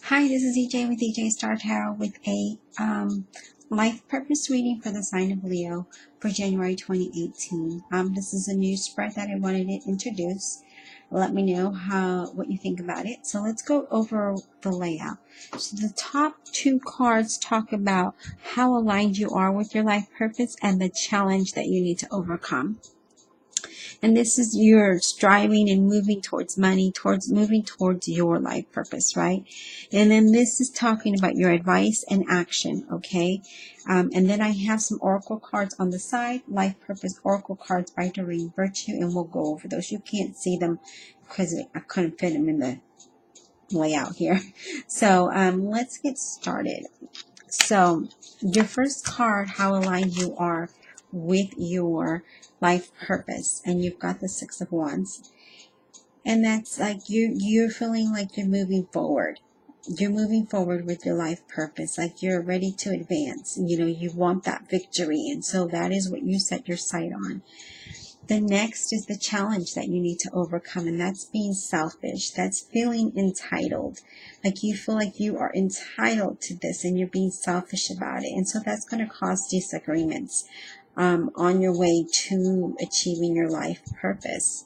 Hi, this is EJ with EJ Star Tarot with a life purpose reading for the sign of Leo for January 2018. This is a new spread that I wanted to introduce. Let me know what you think about it. So let's go over the layout. So the top two cards talk about how aligned you are with your life purpose and the challenge that you need to overcome. And this is your striving and moving towards money, moving towards your life purpose, right? And then this is talking about your advice and action, okay? And then I have some oracle cards on the side, life purpose oracle cards by Doreen Virtue, and we'll go over those. You can't see them because I couldn't fit them in the layout here. So let's get started. So your first card, how aligned you are with your life purpose, and you've got the Six of Wands, and that's like you're feeling like you're moving forward. You're moving forward with your life purpose, like you're ready to advance. You want that victory, and so that is what you set your sight on. The next is the challenge that you need to overcome, and that's being selfish. That's feeling entitled. Like you feel like you are entitled to this and you're being selfish about it. And so that's going to cause disagreements on your way to achieving your life purpose.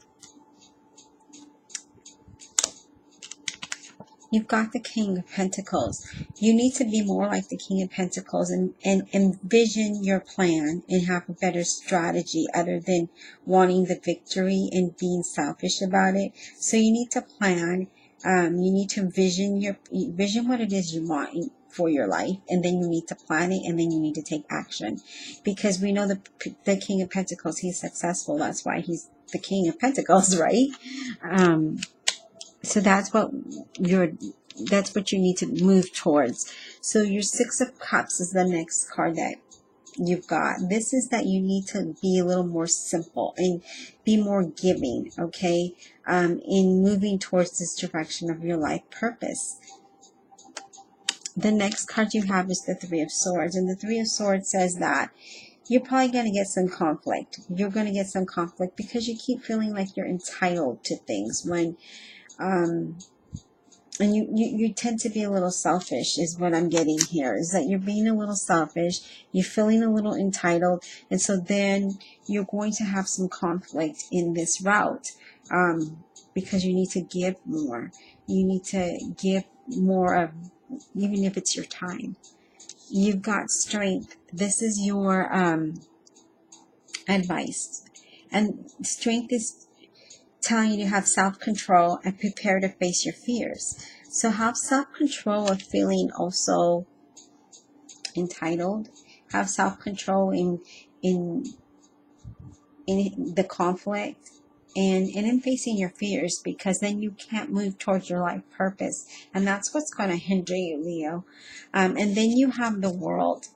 You've got the King of Pentacles. You need to be more like the King of Pentacles and envision your plan and have a better strategy other than wanting the victory and being selfish about it. So you need to plan. You need to vision what it is you want for your life, and then you need to plan it, and then you need to take action. Because we know the King of Pentacles, he's successful. That's why he's the King of Pentacles, right? So that's what you need to move towards. So your Six of Cups is the next card that you've got. This is that you need to be a little more simple and be more giving, okay, in moving towards this direction of your life purpose. The next card you have is the Three of Swords, and the Three of Swords says that you're probably going to get some conflict. You're going to get some conflict because you keep feeling like you're entitled to things when and you tend to be a little selfish is what I'm getting here, is that you're being a little selfish, you're feeling a little entitled, and so then you're going to have some conflict in this route because you need to give more. You need to give more of, even if it's your time. You've got Strength. This is your advice, and Strength is telling you to have self-control and prepare to face your fears. So have self-control of feeling also entitled. Have self-control in the conflict and in facing your fears, because then you can't move towards your life purpose, and that's what's going to hinder you, Leo. And then you have the World.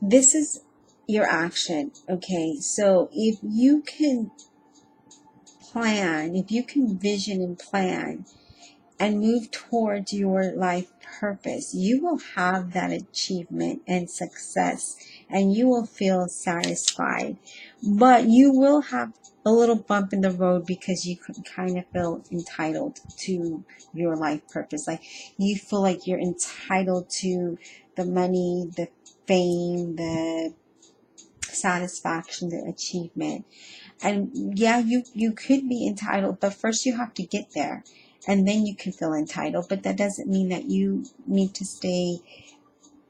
This is your action, okay? So if you can plan, if you can vision and plan and move towards your life purpose, you will have that achievement and success, and you will feel satisfied. But you will have a little bump in the road because you kind of feel entitled to your life purpose. Like you feel like you're entitled to the money, the fame, the satisfaction, the achievement. And yeah, you could be entitled, but first you have to get there, and then you can feel entitled. But that doesn't mean that you need to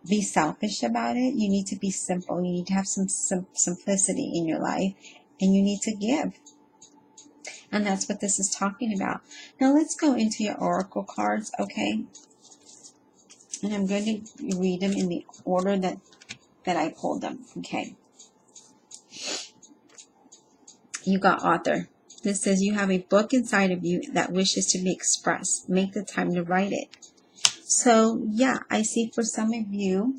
be selfish about it. You need to be simple. You need to have some simplicity in your life, and you need to give. And that's what this is talking about. Now let's go into your oracle cards, okay? And I'm going to read them in the order that I pulled them, okay? You got Author. This says you have a book inside of you that wishes to be expressed. Make the time to write it. So, yeah, I see for some of you,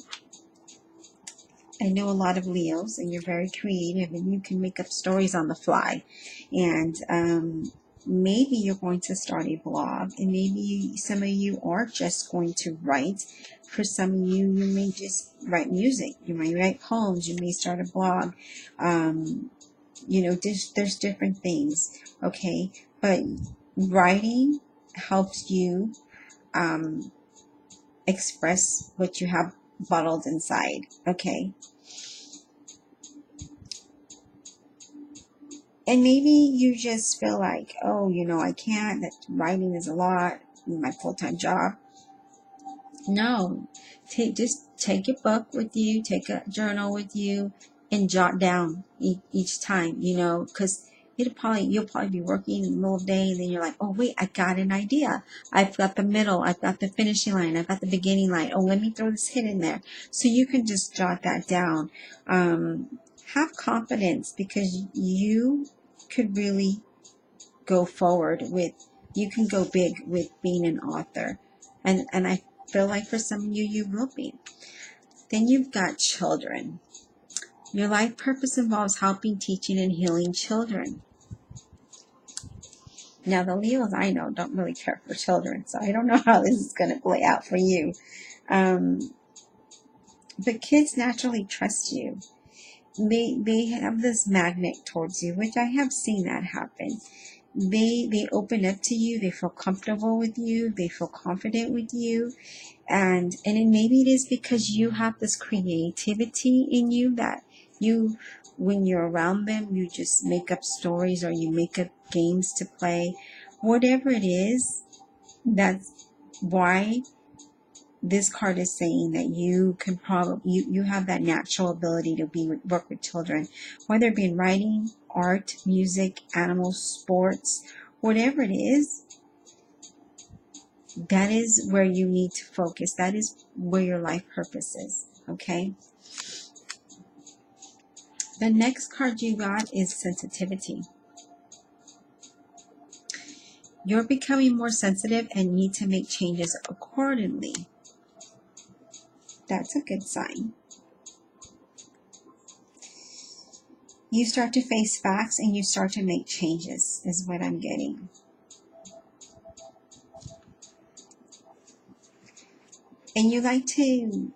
I know a lot of Leos, and you're very creative, and you can make up stories on the fly. And maybe you're going to start a blog, and maybe some of you are just going to write. For some of you, you may just write music. You may write poems. You may start a blog. There's different things, okay? But writing helps you express what you have bottled inside. Okay. And maybe you just feel like, oh, I can't, that writing is a lot, my full-time job. No, just take a book with you, take a journal with you, and jot down each time, because you'll probably be working in the middle of the day, and then you're like, oh wait, I got an idea. I've got the middle, I've got the finishing line, I've got the beginning line. Oh, let me throw this hit in there. So you can just jot that down. Have confidence, because you could really go forward with, you can go big with being an author. And I feel like for some of you, you will be. Then you've got children. Your life purpose involves helping, teaching, and healing children. Now, the Leos I know don't really care for children, so I don't know how this is going to play out for you. But kids naturally trust you. They have this magnet towards you, which I have seen that happen. They open up to you, they feel comfortable with you, they feel confident with you, and then maybe it is because you have this creativity in you that you, when you're around them, you just make up stories or you make up games to play. Whatever it is, that's why this card is saying that you can probably, you have that natural ability to work with children, whether it be in writing, art, music, animals, sports, whatever it is. That is where you need to focus. That is where your life purpose is. Okay. The next card you got is sensitivity. You're becoming more sensitive and need to make changes accordingly. That's a good sign. You start to face facts and you start to make changes, is what I'm getting. And you like to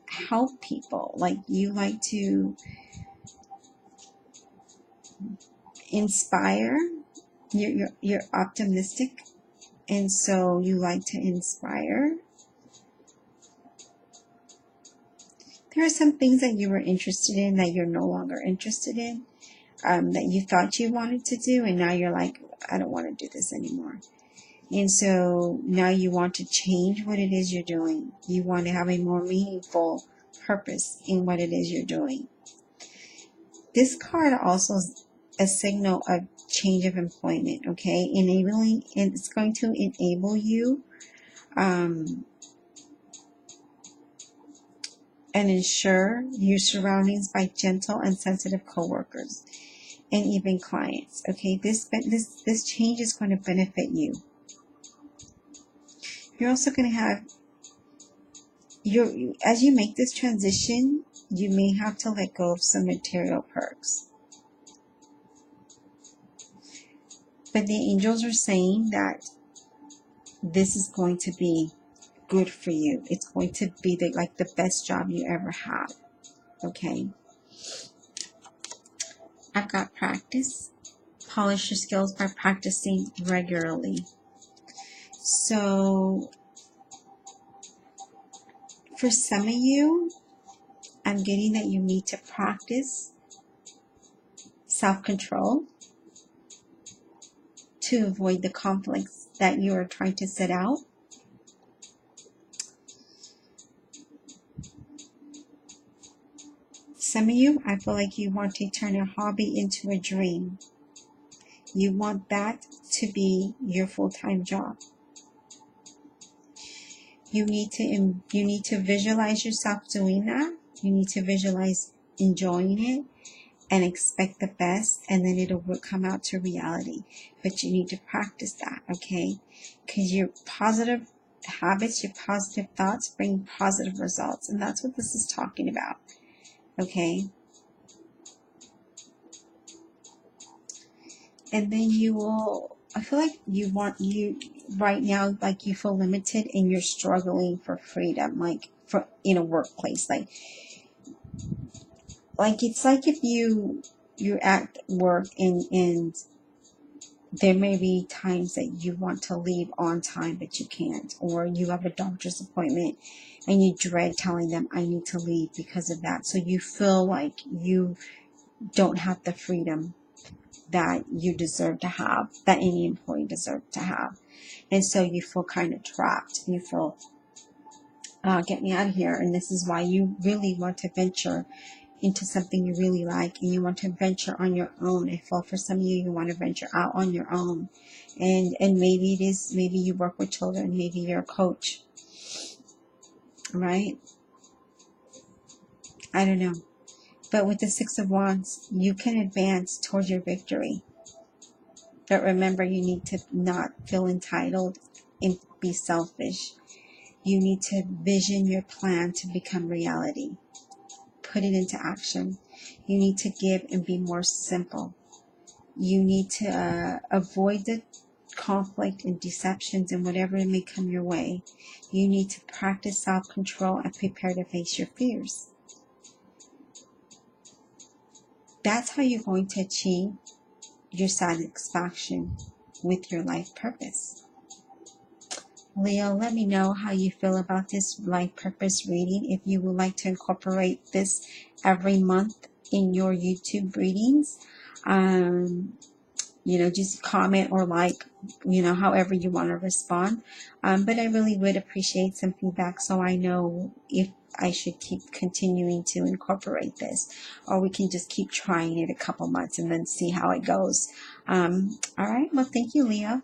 help people. Like, you like to inspire. You're optimistic, and so you like to inspire. There are some things that you were interested in that you're no longer interested in, that you thought you wanted to do, and now you're like, I don't want to do this anymore. And so now you want to change what it is you're doing. You want to have a more meaningful purpose in what it is you're doing. This card also is a signal of change of employment, okay? Enabling, and it's going to enable you and ensure your surroundings by gentle and sensitive coworkers and even clients. Okay, this change is going to benefit you. You're also going to have as you make this transition, you may have to let go of some material perks. But the angels are saying that this is going to be good for you. It's going to be the best job you ever had. Okay. I've got practice. Polish your skills by practicing regularly. So for some of you, I'm getting that you need to practice self-control to avoid the conflicts that you are trying to set out. Some of you, I feel like you want to turn a hobby into a dream. You want that to be your full-time job. You need to visualize yourself doing that. You need to visualize enjoying it and expect the best, and then it will come out to reality. But you need to practice that, okay? Because your positive habits, your positive thoughts bring positive results, and that's what this is talking about. Okay. And then I feel like right now, like you feel limited and you're struggling for freedom, like in a workplace. Like it's like if you're at work and There may be times that you want to leave on time, but you can't, or you have a doctor's appointment and you dread telling them, I need to leave because of that. So you feel like you don't have the freedom that you deserve to have, that any employee deserves to have. And so you feel kind of trapped. You feel, get me out of here. And this is why you really want to venture into something you really like, and you want to venture on your own. I feel for some of you, you want to venture out on your own. And maybe it is, maybe you work with children, maybe you're a coach, right? I don't know. But with the Six of Wands, you can advance towards your victory. But remember, you need to not feel entitled and be selfish. You need to vision your plan to become reality. Put it into action. You need to give and be more simple. You need to avoid the conflict and deceptions and whatever may come your way. You need to practice self-control and prepare to face your fears. That's how you're going to achieve your satisfaction with your life purpose. Leo, let me know how you feel about this life purpose reading. If you would like to incorporate this every month in your YouTube readings, just comment or like, however you want to respond. But I really would appreciate some feedback so I know if I should keep continuing to incorporate this, or we can just keep trying it a couple months and then see how it goes. All right. Well, thank you, Leo.